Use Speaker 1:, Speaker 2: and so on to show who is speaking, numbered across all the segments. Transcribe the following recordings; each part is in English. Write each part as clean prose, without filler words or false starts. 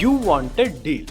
Speaker 1: You want a deal.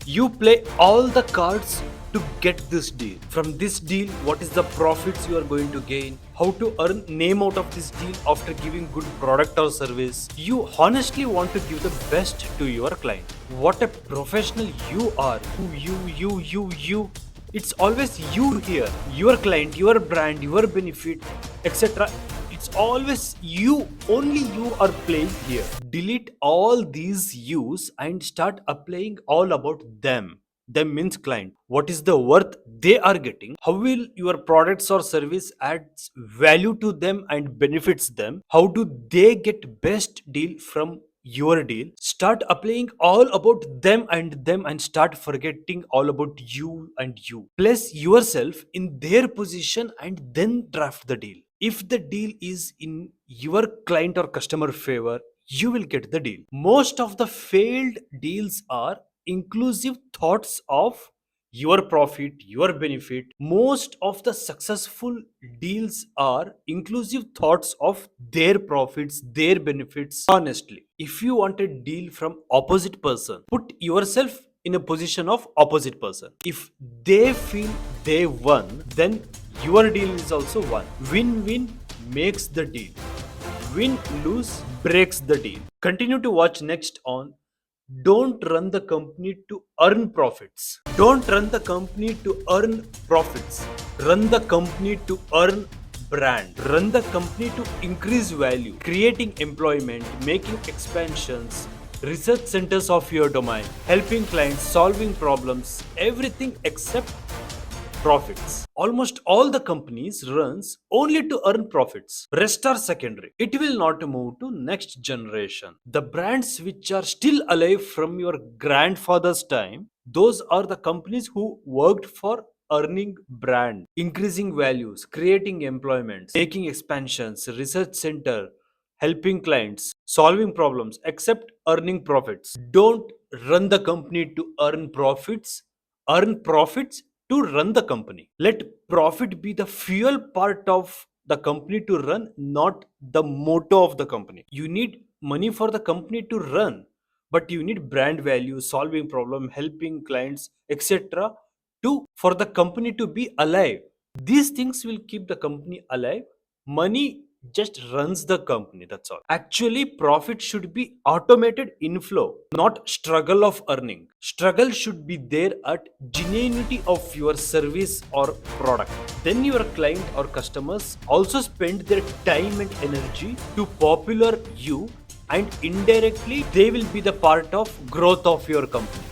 Speaker 1: You play all the cards to get this deal. From this deal, what is the profits you are going to gain? How to earn name out of this deal after giving good product or service? You honestly want to give the best to your client. What a professional you are. You. It's always you here. Your client, your brand, your benefit, etc. It's always you, only you are playing here. Delete all these yous and start applying all about them. Them means client. What is the worth they are getting? How will your products or service adds value to them and benefits them? How do they get best deal from your deal? Start applying all about them and start forgetting all about you and you. Place yourself in their position and then draft the deal. If the deal is in your client or customer favor, you will get the deal. Most of the failed deals are inclusive thoughts of your profit, your benefit. Most of the successful deals are inclusive thoughts of their profits, their benefits. Honestly, if you want a deal from opposite person, put yourself in a position of opposite person. If they feel they won, then your deal is also won. Win-win makes the deal. Win-lose breaks the deal. Continue to watch next on Don't Run the Company to Earn Profits. Don't run the company to earn profits. Run the company to earn brand. Run the company to increase value, creating employment, making expansions, research centers of your domain, helping clients, solving problems, everything except profits. Almost all the companies runs only to earn profits. Rest are secondary. It will not move to next generation. The brands which are still alive from your grandfather's time, those are the companies who worked for earning brand, increasing values, creating employment, making expansions, research center, helping clients, solving problems, except earning profits. Don't run the company to earn profits. Earn profits to run the company. Let profit be the fuel part of the company to run, not the motto of the company. You need money for the company to run, but you need brand value, solving problem, helping clients, etc. to for the company to be alive. These things will keep the company alive. Money just runs the company, that's all. Actually, profit should be automated inflow, not struggle of earning. Struggle should be there at genuinity of your service or product. Then your client or customers also spend their time and energy to popular you, and indirectly they will be the part of growth of your company.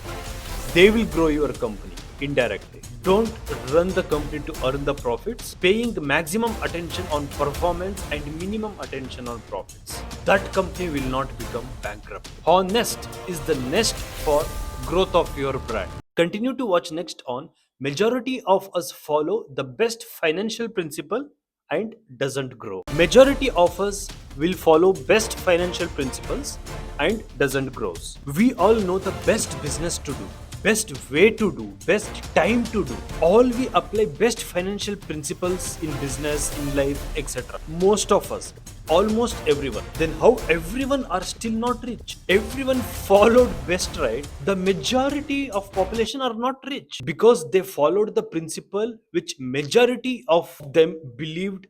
Speaker 1: They will grow your company indirectly. Don't run the company to earn the profits, paying maximum attention on performance and minimum attention on profits. That company will not become bankrupt. Honest is the nest for growth of your brand. Continue to watch next on Majority of us follow the best financial principle and doesn't grow. Majority of us will follow best financial principles and doesn't grow. We all know the best business to do, best way to do, best time to do. All we apply best financial principles in business, in life, etc. Most of us, almost everyone. Then how everyone are still not rich? Everyone followed best, right? The majority of population are not rich because they followed the principle which majority of them believed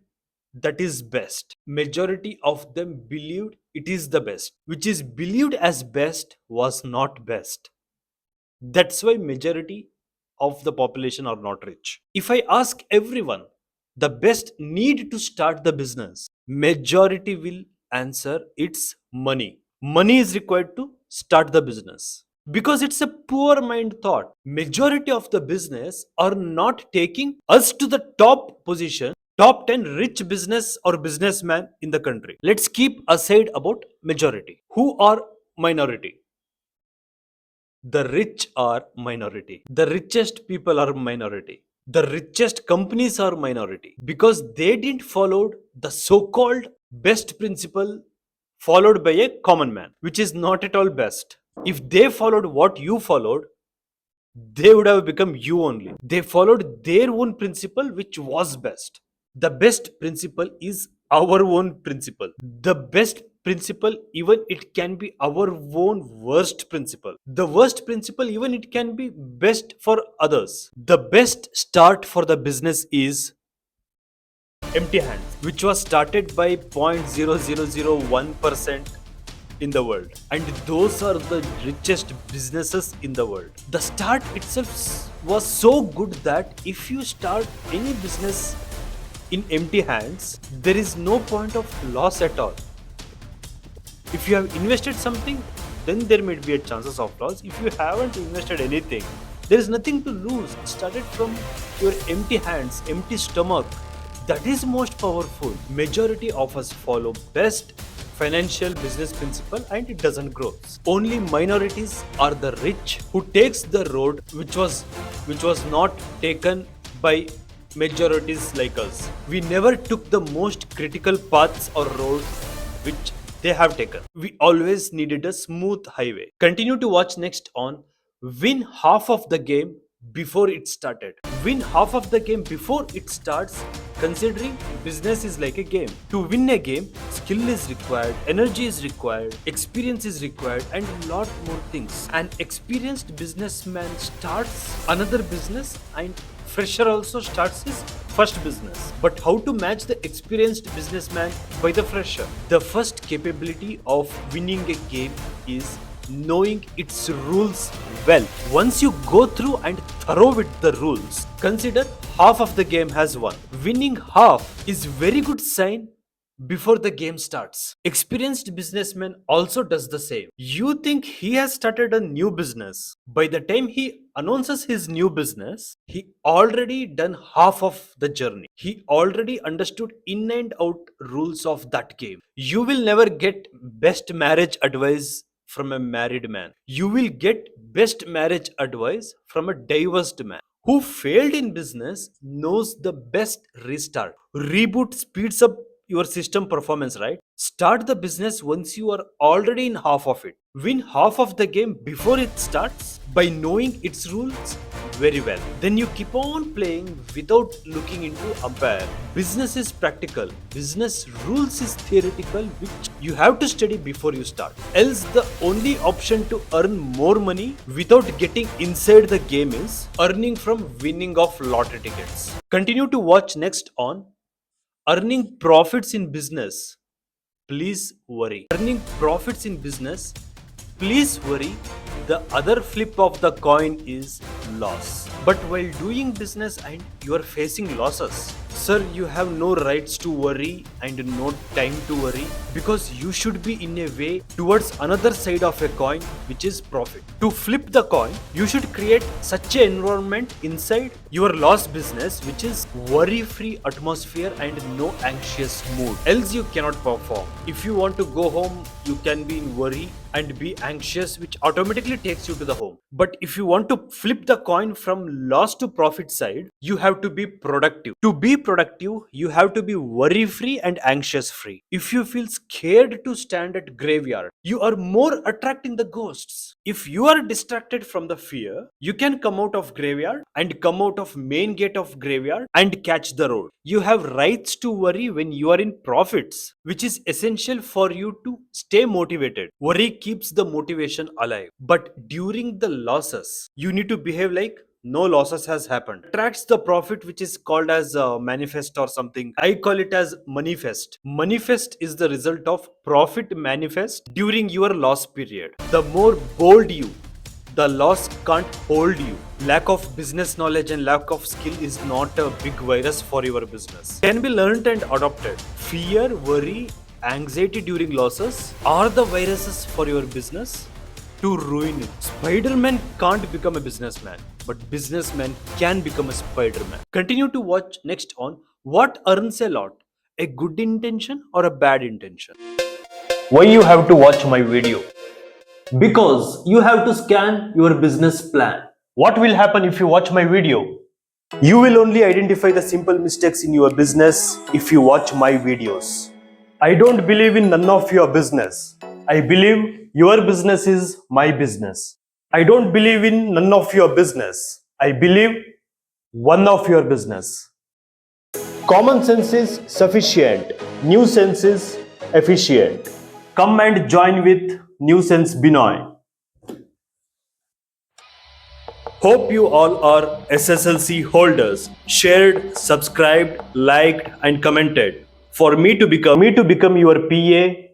Speaker 1: that is best. Majority of them believed it is the best. Which is believed as best was not best. That's why majority of the population are not rich. If I ask everyone the best need to start the business, majority will answer it's money. Money is required to start the business. Because it's a poor mind thought. Majority of the business are not taking us to the top position, top 10 rich business or businessman in the country. Let's keep aside about majority. Who are minority? The rich are minority. The richest people are minority. The richest companies are minority because they didn't follow the so-called best principle followed by a common man, which is not at all best. If they followed what you followed, they would have become you only. They followed their own principle, which was best. The best principle is our own principle. The best principle, even it can be our own worst principle. The worst principle, even it can be best for others. The best start for the business is empty hands, which was started by 0.0001% in the world, and those are the richest businesses in the world. The start itself was so good that if you start any business in empty hands, there is no point of loss at all. If you have invested something, then there might be a chances of loss. If you haven't invested anything, there is nothing to lose. It started from your empty hands, empty stomach. That is most powerful. Majority of us follow best financial business principle and it doesn't grow. Only minorities are the rich who takes the road which was not taken by majorities like us. We never took the most critical paths or roads which they have taken. We always needed a smooth highway. Continue to watch next on Win Half of the Game Before It Started. Win half of the game before it starts, considering business is like a game. To win a game, skill is required, energy is required, experience is required, and a lot more things. An experienced businessman starts another business, and fresher also starts his first business. But how to match the experienced businessman by the fresher? The first capability of winning a game is knowing its rules well. Once you go through and thorough with the rules, consider half of the game has won. Winning half is very good sign before the game starts. Experienced businessman also does the same. You think he has started a new business. By the time he announces his new business, he already done half of the journey. He already understood in and out rules of that game. You will never get best marriage advice from a married man. You will get best marriage advice from a divorced man. Who failed in business knows the best restart. Reboot speeds up your system performance, right? Start the business once you are already in half of it. Win half of the game before it starts by knowing its rules very well. Then you keep on playing without looking into umpire. Business is practical. Business rules is theoretical, which you have to study before you start. Else, the only option to earn more money without getting inside the game is earning from winning of lottery tickets. Continue to watch next on Earning Profits in Business. Please worry. Earning profits in business, please worry. The other flip of the coin is loss. But while doing business and you are facing losses, sir, you have no rights to worry and no time to worry, because you should be in a way towards another side of a coin, which is profit. To flip the coin, you should create such an environment inside your loss business which is worry free atmosphere and no anxious mood. Else you cannot perform. If you want to go home, you can be in worry and be anxious, which automatically takes you to the home. But if you want to flip the coin from loss to profit side, you have to be productive. To be productive, you have to be worry free and anxious free. If you feel scared to stand at graveyard, you are more attracting the ghosts. If you are distracted from the fear, you can come out of graveyard and come out of main gate of graveyard and catch the road. You have rights to worry when you are in profits, which is essential for you to stay motivated. Worry keeps the motivation alive. But during the losses, you need to behave like no losses has happened. Attracts the profit, which is called as manifest or something. I call it as manifest. Manifest is the result of profit manifest during your loss period. The more bold you, the loss can't hold you. Lack of business knowledge and lack of skill is not a big virus for your business. Can be learned and adopted. Fear, worry, anxiety during losses are the viruses for your business to ruin it. Spider-Man can't become a businessman, but businessman can become a Spider-Man. Continue to watch next on What Earns a Lot, a good intention or a bad intention. Why you have to watch my video? Because you have to scan your business plan. What will happen if you watch my video? You will only identify the simple mistakes in your business if you watch my videos. I don't believe in none of your business. I believe your business is my business. I don't believe in none of your business. I believe one of your business. Common sense is sufficient. New sense is efficient. Come and join with new Sense Benoy. Hope you all are SSLC holders. Shared, subscribed, liked, and commented. For me to become your PA,